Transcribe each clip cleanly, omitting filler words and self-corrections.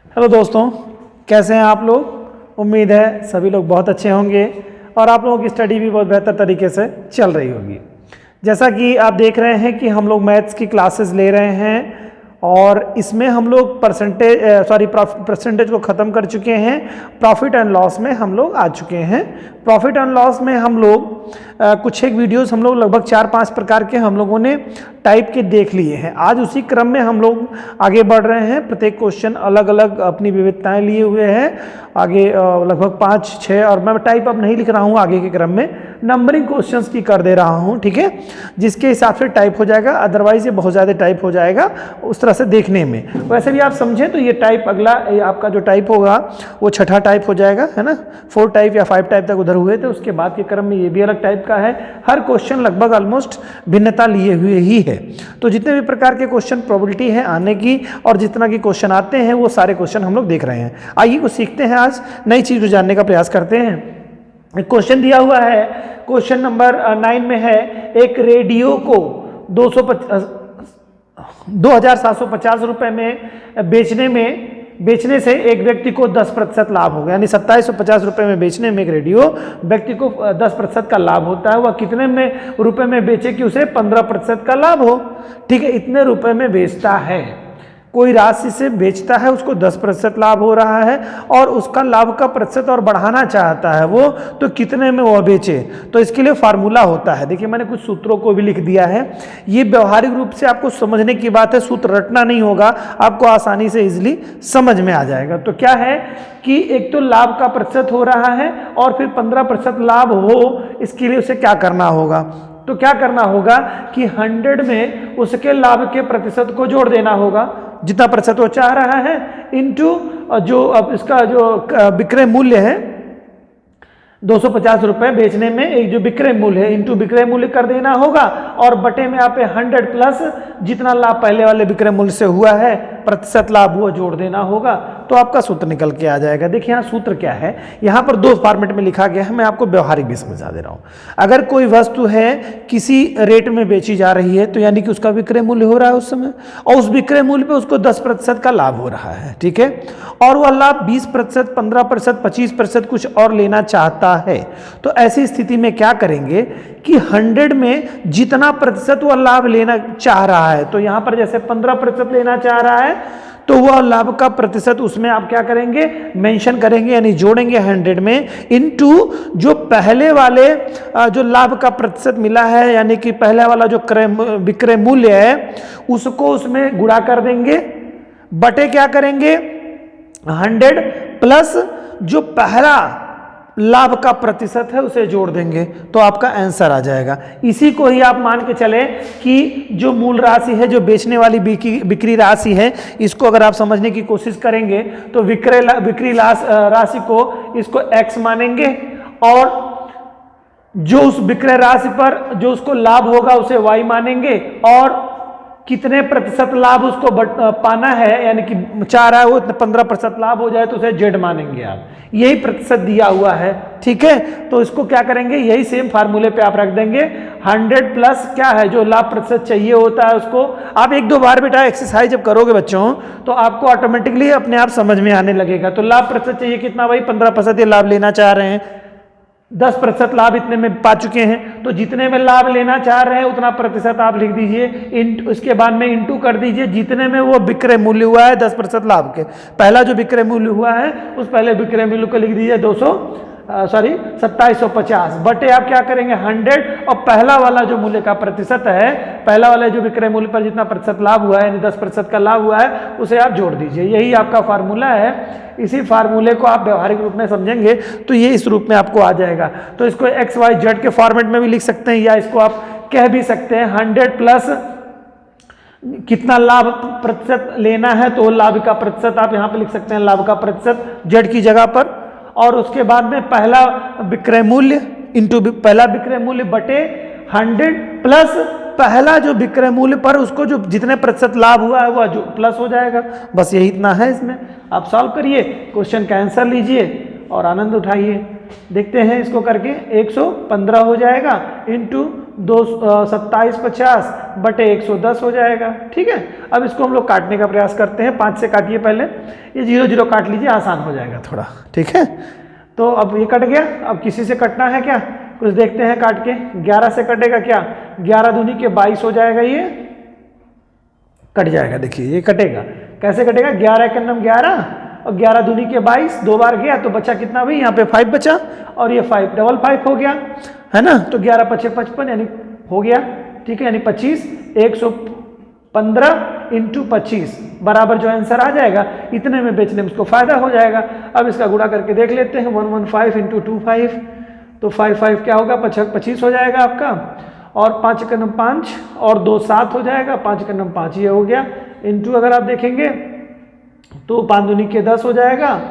Hello दोस्तों, कैसे हैं आप लोग। उम्मीद है सभी लोग बहुत अच्छे होंगे और आप लोगों की स्टडी भी बहुत बेहतर तरीके से चल रही होगी। जैसा कि आप देख रहे हैं कि हम लोग मैथ्स की क्लासेस ले रहे हैं और इसमें हम लोग परसेंटेज को ख़त्म कर चुके हैं। प्रॉफिट एंड लॉस में हम लोग आ चुके हैं। प्रॉफिट एंड लॉस में हम लोग कुछ एक वीडियोस हम लोग लगभग 4-5 प्रकार के हम लोगों ने टाइप के देख लिए हैं। आज उसी क्रम में हम लोग आगे बढ़ रहे हैं। प्रत्येक क्वेश्चन अलग अलग अपनी विविधताएं लिए हुए हैं। आगे लगभग 5-6 और मैं टाइप अब नहीं लिख रहा हूँ, आगे के क्रम में नंबरिंग क्वेश्चंस की कर दे रहा हूँ, ठीक है, जिसके हिसाब से टाइप हो जाएगा। अदरवाइज ये बहुत ज़्यादा टाइप हो जाएगा उस तरह से देखने में। वैसे भी आप समझें तो ये टाइप अगला आपका जो टाइप होगा वो छठा टाइप हो जाएगा, है ना। 4 टाइप या 5 टाइप तक उधर हुए थे, उसके बाद के क्रम में ये भी अलग टाइप का है। हर क्वेश्चन लगभग ऑलमोस्ट भिन्नता लिए हुए ही है। तो जितने भी प्रकार के क्वेश्चन प्रोबेबिलिटी है आने की और जितना कि क्वेश्चन आते हैं वो सारे क्वेश्चन हम लोग देख रहे हैं। आइए कुछ सीखते हैं, आज नई चीज़ को जानने का प्रयास करते हैं। क्वेश्चन दिया हुआ है, क्वेश्चन नंबर 9 में है, एक रेडियो को 2,750 रुपए में बेचने से एक व्यक्ति को 10% लाभ होगा। यानी 2750 रुपए में बेचने में एक रेडियो व्यक्ति को 10% का लाभ होता है। वह कितने में रुपए में बेचे कि उसे 15% का लाभ हो। ठीक है, इतने रुपए में बेचता है, कोई राशि से बेचता है, उसको 10% लाभ हो रहा है और उसका लाभ का प्रतिशत और बढ़ाना चाहता है वो, तो कितने में वह बेचे। तो इसके लिए फार्मूला होता है। देखिए मैंने कुछ सूत्रों को भी लिख दिया है। ये व्यवहारिक रूप से आपको समझने की बात है, सूत्र रटना नहीं होगा, आपको आसानी से इजिली समझ में आ जाएगा। तो क्या है कि एक तो लाभ का प्रतिशत हो रहा है और फिर 15% लाभ हो, इसके लिए उसे क्या करना होगा। तो क्या करना होगा कि 100 में उसके लाभ के प्रतिशत को जोड़ देना होगा, जितना प्रतिशत वो चाह रहा है, इनटू जो अब इसका जो विक्रय मूल्य है 250 रुपए बेचने में, एक जो विक्रय मूल्य है इनटू विक्रय मूल्य कर देना होगा और बटे में आप 100 प्लस जितना लाभ पहले वाले विक्रय मूल्य से हुआ है प्रतिशत लाभ वो जोड़ देना होगा। तो आपका सूत्र निकल के आ जाएगा। देखिए यहाँ सूत्र क्या है, यहाँ पर 2 फॉर्मेट में लिखा गया है, मैं आपको व्यवहारिक भी समझा दे रहा हूँ। अगर कोई वस्तु है किसी रेट में बेची जा रही है तो यानी कि उसका विक्रय मूल्य हो रहा है उस समय, और उस विक्रय मूल्य पे उसको 10% का लाभ हो रहा है, ठीक है, और वह लाभ 20%, 15%, 25% कुछ और लेना चाहता है। तो ऐसी स्थिति में क्या करेंगे कि 100 में जितना प्रतिशत वह लाभ लेना चाह रहा है, तो यहां पर जैसे 15% लेना चाह रहा है तो वह लाभ का प्रतिशत उसमें आप क्या करेंगे, मेंशन करेंगे, यानी जोड़ेंगे 100 में, इनटू जो पहले वाले जो लाभ का प्रतिशत मिला है, यानी कि पहले वाला जो विक्रय मूल्य है उसको उसमें गुणा कर देंगे, बटे क्या करेंगे 100 प्लस जो पहला लाभ का प्रतिशत है उसे जोड़ देंगे, तो आपका आंसर आ जाएगा। इसी को ही आप मान के चले कि जो मूल राशि है, जो बेचने वाली बिक्री राशि है, इसको अगर आप समझने की कोशिश करेंगे तो बिक्री राशि को इसको x मानेंगे और जो उस विक्रय राशि पर जो उसको लाभ होगा उसे y मानेंगे और कितने प्रतिशत लाभ उसको पाना है, यानी कि चाह रहा है वो 15% लाभ हो जाए तो उसे z मानेंगे आप। यही प्रतिशत दिया हुआ है, ठीक है। तो इसको क्या करेंगे, यही सेम फार्मूले पे आप रख देंगे। 100 प्लस क्या है जो लाभ प्रतिशत चाहिए होता है उसको आप 1-2 बार बेटा एक्सरसाइज जब करोगे बच्चों तो आपको ऑटोमेटिकली अपने आप समझ में आने लगेगा। तो लाभ प्रतिशत चाहिए कितना भाई, 15% ये लाभ लेना चाह रहे हैं, 10% लाभ इतने में पा चुके हैं, तो जितने में लाभ लेना चाह रहे हैं उतना प्रतिशत आप लिख दीजिए, उसके बाद में इंटू कर दीजिए जितने में वो विक्रय मूल्य हुआ है 10% लाभ के। पहला जो विक्रय मूल्य हुआ है उस पहले विक्रय मूल्य को लिख दीजिए 2750 बटे आप क्या करेंगे 100 और पहला वाला जो मूल्य का प्रतिशत है, पहला वाला जो विक्रय मूल्य पर जितना प्रतिशत लाभ हुआ है यानी 10% का लाभ हुआ है उसे आप जोड़ दीजिए। यही आपका फार्मूला है। इसी फार्मूले को आप व्यवहारिक रूप में समझेंगे तो ये इस रूप में आपको आ जाएगा। तो इसको XYZ के फॉर्मेट में भी लिख सकते हैं या इसको आप कह भी सकते हैं 100 प्लस कितना लाभ प्रतिशत लेना है तो लाभ का प्रतिशत आप यहाँ पे लिख सकते हैं, लाभ का प्रतिशत Z की जगह पर, और उसके बाद में पहला विक्रय मूल्य इंटू पहला विक्रय मूल्य बटे 100 प्लस पहला जो विक्रय मूल्य पर उसको जो जितने प्रतिशत लाभ हुआ है वह जो प्लस हो जाएगा। बस यही इतना है इसमें। आप सॉल्व करिए, क्वेश्चन का आंसर लीजिए और आनंद उठाइए। देखते हैं इसको करके 115 हो जाएगा इंटू 2750 बटे 110 हो जाएगा। ठीक है, अब इसको हम लोग काटने का प्रयास करते हैं। 5 से काटिए पहले, ये 0 0 काट लीजिए, आसान हो जाएगा थोड़ा। ठीक है, तो अब ये कट गया। अब किसी से कटना है क्या, कुछ देखते हैं काट के। 11 से कटेगा क्या, 11 दूनी के 22 हो जाएगा, ये कट जाएगा। देखिए ये कटेगा, कैसे कटेगा, 11 के नम 11 और 11 दूनी के 22, 2 बार गया तो बचा कितना भाई, यहाँ पे 5 बचा और ये 5 डबल 5 हो गया, है ना। तो 11 5 55 यानी हो गया। ठीक है, यानी 25, 115 इंटू 25 बराबर जो आंसर आ जाएगा, इतने में बेचने में उसको फायदा हो जाएगा। अब इसका गुणा करके देख लेते हैं, 115 इंटू 25, तो 5 क्या होगा, 25 हो जाएगा आपका, और 5 का नम 5 और 2 7 हो जाएगा, 5 का नम 5 ये हो गया। इंटू अगर आप देखेंगे तो 5 दूनी के 10 हो जाएगा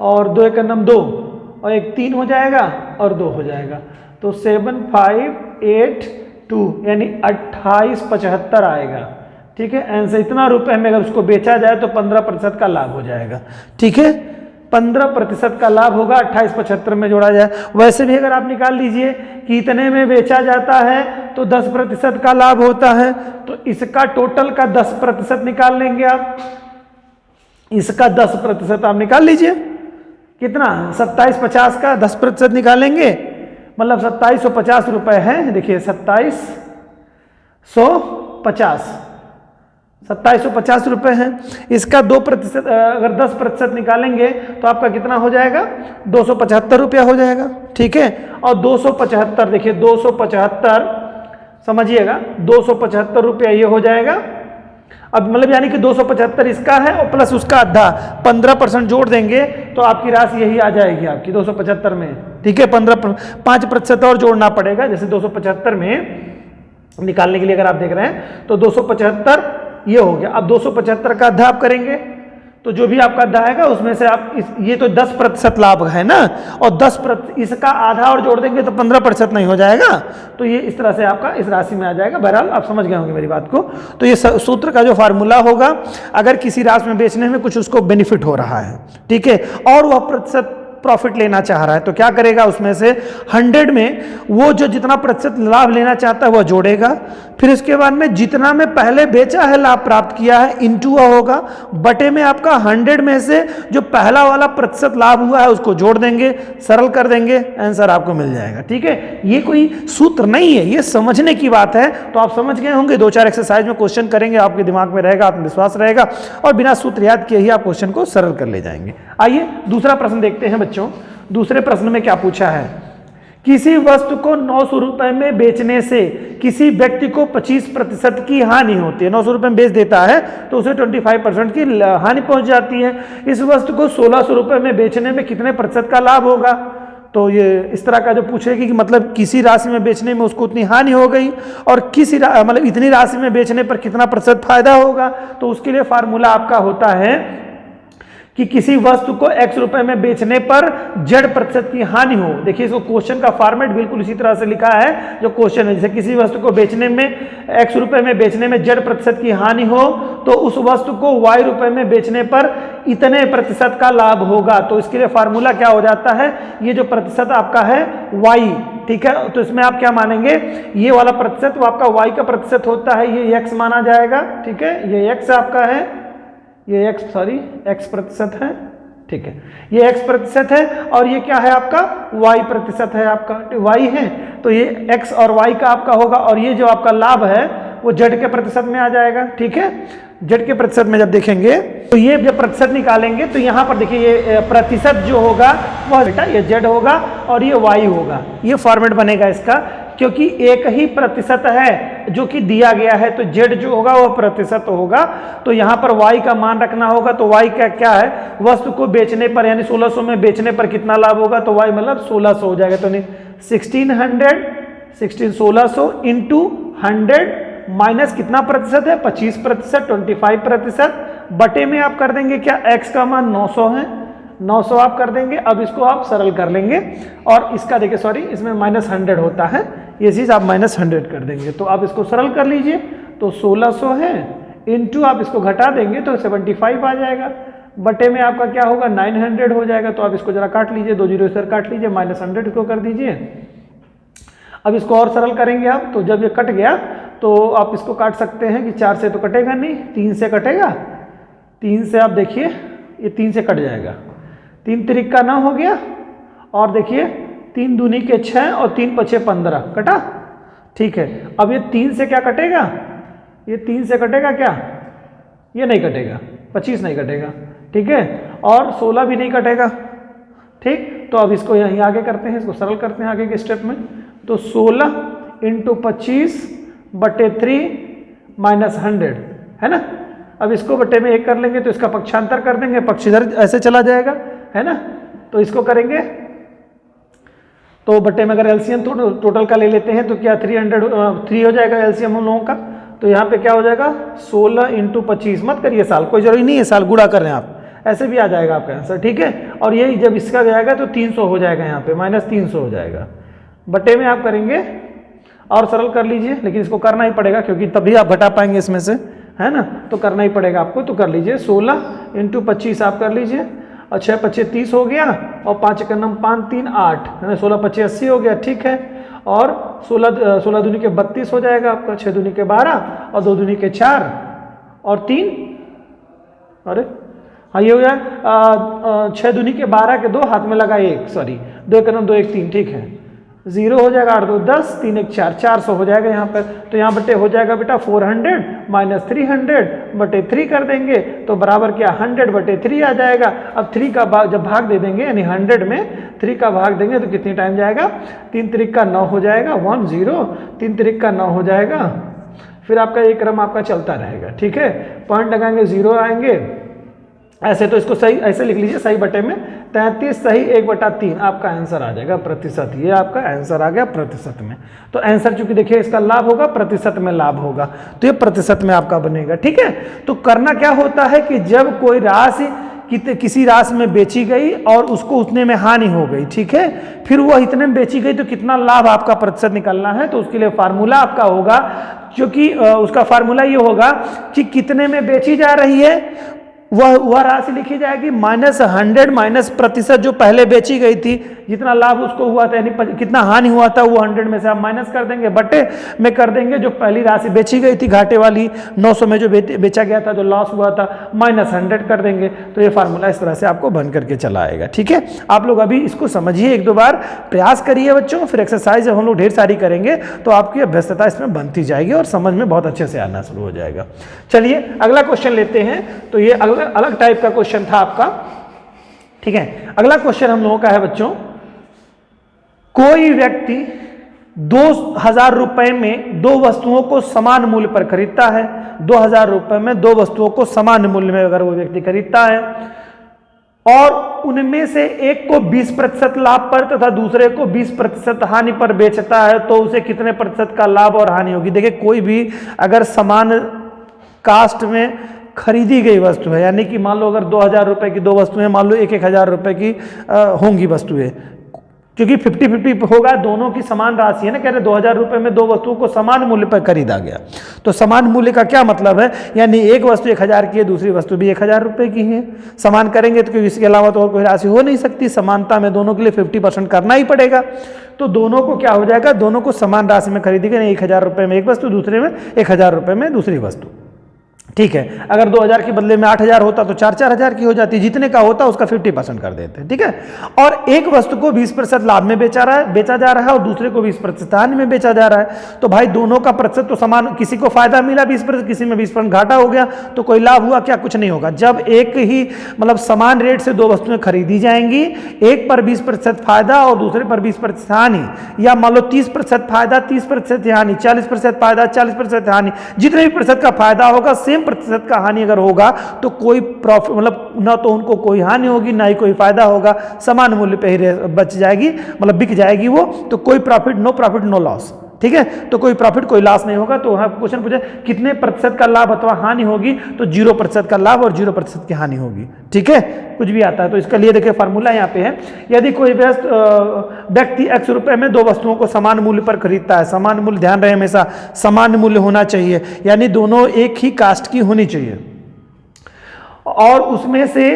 और 2 का नम 2 और 1 3 हो जाएगा और 2 हो जाएगा, तो 7582 यानी 2875 आएगा। ठीक है, आंसर इतना रुपए में अगर उसको बेचा जाए तो 15% का लाभ हो जाएगा। ठीक है, 15% का लाभ होगा 2875 में जोड़ा जाए। वैसे भी अगर आप निकाल लीजिए कि इतने में बेचा जाता है तो 10% का लाभ होता है, तो इसका टोटल का 10% निकाल लेंगे आप। इसका 10% आप निकाल लीजिए, कितना, 2750 का 10% निकालेंगे, मतलब 2750 रुपए हैं। देखिए 2750 रुपए हैं। इसका 2% अगर 10% निकालेंगे तो आपका कितना हो जाएगा, 275 रुपया हो जाएगा। ठीक है, और 275 देखिए 275 समझिएगा, 275 रुपया ये हो जाएगा। अब मतलब यानी कि 275 इसका है और प्लस उसका आधा 15% जोड़ देंगे तो आपकी राशि यही आ जाएगी आपकी 275 में। ठीक है, 5% और जोड़ना पड़ेगा, जैसे 275 में निकालने के लिए अगर आप देख रहे हैं तो 275 ये हो गया। अब 275 का आधा आप करेंगे तो जो भी आपका आधा आएगा उसमें से आप ये तो 10% लाभ है ना, और 10% इसका आधा और जोड़ देंगे तो 15% नहीं हो जाएगा, तो ये इस तरह से आपका इस राशि में आ जाएगा। बहरहाल आप समझ गए होंगे मेरी बात को। तो ये सूत्र का जो फार्मूला होगा, अगर किसी राशि में बेचने में कुछ उसको बेनिफिट हो रहा है, ठीक है, और वह प्रतिशत प्रॉफिट लेना चाह रहा है, तो क्या करेगा, उसमें से 100 में वो जो जितना प्रतिशत लाभ लेना चाहता है वह जोड़ेगा, फिर इसके बाद में जितना में पहले बेचा है लाभ प्राप्त किया है इंटू होगा, बटे में आपका 100 में से जो पहला वाला प्रतिशत लाभ हुआ है उसको जोड़ देंगे, सरल कर देंगे, आंसर आपको मिल जाएगा। ठीक है, ये कोई सूत्र नहीं है, ये समझने की बात है। तो आप समझ गए होंगे, 2-4 एक्सरसाइज में क्वेश्चन करेंगे, आपके दिमाग में रहेगा, आत्मविश्वास रहेगा और बिना सूत्र याद किए ही आप क्वेश्चन को सरल कर ले जाएंगे। आइए दूसरा प्रश्न देखते हैं बच्चों। दूसरे प्रश्न में क्या पूछा है, किसी वस्तु को 900 रुपए में बेचने से किसी व्यक्ति को 25% की हानि होती है। 900 रुपए में बेच देता है तो उसे 25% की हानि पहुंच जाती है। इस वस्तु को 1600 रुपए में बेचने में कितने प्रतिशत का लाभ होगा। तो ये इस तरह का जो पूछेगी कि मतलब किसी राशि में बेचने में उसको उतनी हानि हो गई और किसी मतलब इतनी राशि में बेचने पर कितना प्रतिशत फायदा होगा। तो उसके लिए फार्मूला आपका होता है कि किसी वस्तु को x रुपए में बेचने पर z% की हानि हो। देखिए इसको क्वेश्चन का फॉर्मेट बिल्कुल इसी तरह से लिखा है जो क्वेश्चन है। जैसे किसी वस्तु को बेचने में x रुपए में बेचने में z% की हानि हो तो उस वस्तु को y रुपए में बेचने पर इतने प्रतिशत का लाभ होगा। तो इसके लिए फार्मूला क्या हो जाता है, ये जो प्रतिशत आपका है y, ठीक है, तो इसमें आप क्या मानेंगे, ये वाला प्रतिशत वो आपका y का प्रतिशत होता है, ये x माना जाएगा। ठीक है, ये x आपका है, ये x प्रतिशत है। ठीक है, ये x प्रतिशत है और ये क्या है आपका y प्रतिशत है, आपका y है, तो ये x और y का आपका होगा और ये जो आपका लाभ है वो z के प्रतिशत में आ जाएगा। ठीक है, z के प्रतिशत में जब देखेंगे तो ये जब प्रतिशत निकालेंगे तो यहाँ पर देखिए ये प्रतिशत जो होगा वह बेटा ये z होगा और ये y होगा। ये फॉर्मेट बनेगा इसका, क्योंकि एक ही प्रतिशत है जो कि दिया गया है तो z जो होगा वह प्रतिशत होगा। तो यहाँ पर y का मान रखना होगा। तो y का क्या है, वस्तु को बेचने पर यानी 1600 में बेचने पर कितना लाभ होगा, तो y मतलब 1600 हो जाएगा। तो नहीं 1600 इंटू 100 माइनस कितना प्रतिशत है, 25%, 25% बटे में आप कर देंगे क्या, x का मान 900 है, 900 आप कर देंगे। अब इसको आप सरल कर लेंगे और इसका देखिए सॉरी इसमें -100 होता है, ये चीज़ आप -100 कर देंगे। तो आप इसको सरल कर लीजिए, तो 1600 है इंटू आप इसको घटा देंगे तो 75 आ जाएगा, बटे में आपका क्या होगा 900 हो जाएगा। तो आप इसको जरा काट लीजिए, 2 जीरो सर काट लीजिए, -100 इसको कर दीजिए। अब इसको और सरल करेंगे आप, तो जब ये कट गया तो आप इसको काट सकते हैं कि 4 से तो कटेगा नहीं, 3 से कटेगा। 3 से आप देखिए ये 3 से कट जाएगा, 3 तिरिक का 9 हो गया, और देखिए 3 दूनी के 6 और 3 पछे 15 कटा। ठीक है, अब ये 3 से क्या कटेगा, ये 3 से कटेगा क्या, ये नहीं कटेगा, 25 नहीं कटेगा। ठीक है, और 16 भी नहीं कटेगा। ठीक, तो अब इसको यहीं आगे करते हैं, इसको सरल करते हैं आगे के स्टेप में। तो 16 × 25/3 - 100 है ना। अब इसको बटे में 1 कर लेंगे तो इसका पक्षांतर कर देंगे, पक्ष इधर ऐसे चला जाएगा, है ना। तो इसको करेंगे तो बटे में अगर एलसीएम टोटल का ले लेते हैं तो क्या 3 हो जाएगा एलसीएम हम लोगों का। तो यहाँ पे क्या हो जाएगा 16 × 25, मत करिए साल, कोई जरूरी नहीं है साल गुणा कर रहे हैं आप, ऐसे भी आ जाएगा आपका आंसर। ठीक है, और यही जब इसका जाएगा तो 300 हो जाएगा, यहाँ पे -300 हो जाएगा। बटे में आप करेंगे और सरल कर लीजिए, लेकिन इसको करना ही पड़ेगा क्योंकि तभी आप घटा पाएंगे इसमें से, है ना। तो करना ही पड़ेगा आपको, तो कर लीजिए 16 × 25 आप कर लीजिए, और 6 × 5 = 30 हो गया, और 5 × 9 = 5 3 8 है ना, 16 × 5 = 80 हो गया। ठीक है, और 16 दूनी के 32 हो जाएगा आपका, 6 दूनी के 12 और 2 दूनी के 4 और 3, अरे हाँ ये हो गया 6 दूनी के 12 के 2 हाथ में लगा 1, सॉरी 2 × 9 = 2 1 3, ठीक है 0 हो जाएगा, 8 2 10 3 1 4, 400 हो जाएगा यहाँ पर। तो यहाँ बटे हो जाएगा बेटा 400 - 300/3 कर देंगे तो बराबर क्या 100/3 आ जाएगा। अब 3 का भाग जब भाग दे देंगे, यानी 100 में 3 का भाग देंगे तो कितनी टाइम जाएगा, 3 तिरिक का 9 हो जाएगा, 1 0, 3 तिरिक का 9 हो जाएगा, फिर आपका ये क्रम आपका चलता रहेगा। ठीक है, पॉइंट लगाएंगे 0 आएंगे, ऐसे तो इसको सही ऐसे लिख लीजिए, सही बटे में 33 सही 1/3 आपका आंसर आ जाएगा प्रतिशत। ये आपका आंसर आ गया प्रतिशत में। तो आंसर चूंकि देखिए इसका लाभ होगा, प्रतिशत में लाभ होगा, तो ये प्रतिशत में आपका बनेगा। ठीक है, तो करना क्या होता है कि जब कोई राशि किसी राशि में बेची गई और उसको उतने में हानि हो गई, ठीक है, फिर वह इतने में बेची गई तो कितना लाभ आपका प्रतिशत निकलना है, तो उसके लिए फार्मूला आपका होगा, क्योंकि उसका फार्मूला ये होगा कि कितने में बेची जा रही है वह राशि लिखी जाएगी -100 - प्रतिशत जो पहले बेची गई थी, जितना लाभ उसको हुआ था, यानी कितना हानि हुआ था वो 100 में से आप माइनस कर देंगे, बटे में कर देंगे जो पहली राशि बेची गई थी घाटे वाली 900 में जो बेचा गया था, जो लॉस हुआ था, -100 कर देंगे। तो ये फार्मूला इस तरह से आपको बन करके चला आएगा। ठीक है, आप लोग अभी इसको समझिए, 1 2 बार प्रयास करिए बच्चों, फिर एक्सरसाइज जब हम लोग ढेर सारी करेंगे तो आपकी अभ्यस्तता इसमें बनती जाएगी और समझ में बहुत अच्छे से आना शुरू हो जाएगा। चलिए अगला क्वेश्चन लेते हैं। तो ये अलग टाइप का क्वेश्चन था आपका। ठीक है, अगला क्वेश्चन हम लोगों का है बच्चों, कोई व्यक्ति 2000 रुपए में 2 वस्तुओं को समान मूल्य पर खरीदता है। 2000 रुपए में 2 वस्तुओं को समान मूल्य में अगर वो व्यक्ति खरीदता है और उनमें से एक को 20% लाभ पर तथा दूसरे को 20% हानि पर बेचता है, तो उसे कितने प्रतिशत का लाभ और हानि होगी। देखिए कोई भी अगर समान कास्ट में खरीदी गई वस्तु है, यानी कि मान लो अगर 2000 रुपए की 2 वस्तुएं, मान लो 1000 रुपए की होंगी वस्तुएं, क्योंकि 50-50 होगा, दोनों की समान राशि है ना, कह रहे 2000 रुपए में 2 वस्तुओं को समान मूल्य पर खरीदा गया। तो समान मूल्य का क्या मतलब है, यानी एक वस्तु 1000 की है, दूसरी वस्तु भी 1000 रुपए की है। समान करेंगे तो इसके अलावा तो और कोई राशि हो नहीं सकती, समानता में दोनों के लिए 50% करना ही पड़ेगा। तो दोनों को क्या हो जाएगा, दोनों को समान राशि में खरीदी गई, 1000 रुपए में एक वस्तु, दूसरे में 1000 रुपए में दूसरी वस्तु। ठीक है, अगर 2000 के बदले में 8000 होता तो 4-4000 की हो जाती, जितने का होता उसका 50% कर देते। ठीक है, और एक वस्तु को 20% लाभ में बेचा जा रहा है और दूसरे को 20% हानि में बेचा जा रहा है, तो भाई दोनों का प्रतिशत तो समान, किसी को फायदा मिला 20%, किसी में 20% घाटा हो गया, तो कोई लाभ हुआ क्या, कुछ नहीं होगा। जब एक ही मतलब समान रेट से 2 वस्तुएं खरीदी जाएंगी, एक पर 20% फायदा और दूसरे पर 20% हानि, या मान लो 30% फायदा 30% हानि, 40% फायदा 40% हानि, जितने भी प्रतिशत का फायदा होगा सेम प्रतिशत का हानि अगर होगा तो कोई प्रॉफिट, मतलब ना तो उनको कोई हानि होगी ना ही कोई फायदा होगा, समान मूल्य पे ही बच जाएगी, मतलब बिक जाएगी वो, तो कोई प्रॉफिट नो लॉस। ठीक है, तो कोई प्रॉफिट कोई लॉस नहीं होगा। तो क्वेश्चन पूछे कितने प्रतिशत का लाभ अथवा हानि होगी, तो 0% का लाभ और 0% की हानि होगी। ठीक है, कुछ भी आता है तो इसका लिए देखिए फार्मूला यहाँ पे है, यदि कोई व्यक्ति X रुपए में 2 वस्तुओं को समान मूल्य पर खरीदता है, समान मूल्य, ध्यान रहे हमेशा समान मूल्य होना चाहिए, यानी दोनों एक ही कास्ट की होनी चाहिए, और उसमें से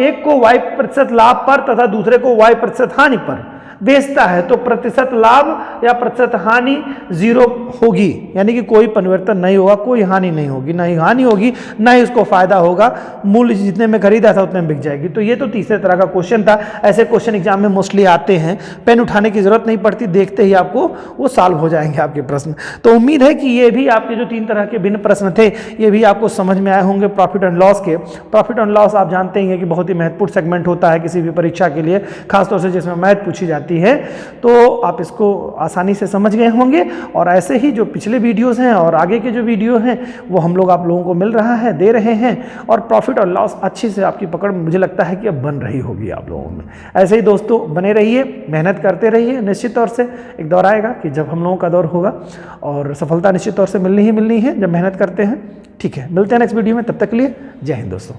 एक को Y% लाभ पर तथा दूसरे को Y% हानि पर बेचता है तो प्रतिशत लाभ या प्रतिशत हानि 0 होगी, यानी कि कोई परिवर्तन नहीं होगा, कोई हानि नहीं होगी, ना ही हानि होगी ना ही उसको फायदा होगा, मूल्य जितने में खरीदा था उतने में बिक जाएगी। तो ये तो तीसरे तरह का क्वेश्चन था। ऐसे क्वेश्चन एग्जाम में मोस्टली आते हैं, पेन उठाने की जरूरत नहीं पड़ती, देखते ही आपको वो सॉल्व हो जाएंगे आपके प्रश्न। तो उम्मीद है कि ये भी आपके जो 3 तरह के भिन्न प्रश्न थे ये भी आपको समझ में आए होंगे प्रॉफिट एंड लॉस के। प्रॉफिट एंड लॉस आप जानते हैं कि बहुत ही महत्वपूर्ण सेगमेंट होता है किसी भी परीक्षा के लिए, खासतौर से जिसमें मैथ पूछी जाती है। तो आप इसको आसानी से समझ गए होंगे, और ऐसे ही जो पिछले वीडियोस हैं और आगे के जो वीडियो हैं वो हम लोग आप लोगों को मिल रहा है, दे रहे हैं, और प्रॉफिट और लॉस अच्छी से आपकी पकड़ मुझे लगता है कि अब बन रही होगी आप लोगों में। ऐसे ही दोस्तों बने रहिए, मेहनत करते रहिए। निश्चित तौर से एक दौर आएगा कि जब हम लोगों का दौर होगा, और सफलता निश्चित तौर से मिलनी ही मिलनी है जब मेहनत करते हैं। ठीक है, मिलते हैं नेक्स्ट वीडियो में, तब तक के लिए जय हिंद दोस्तों।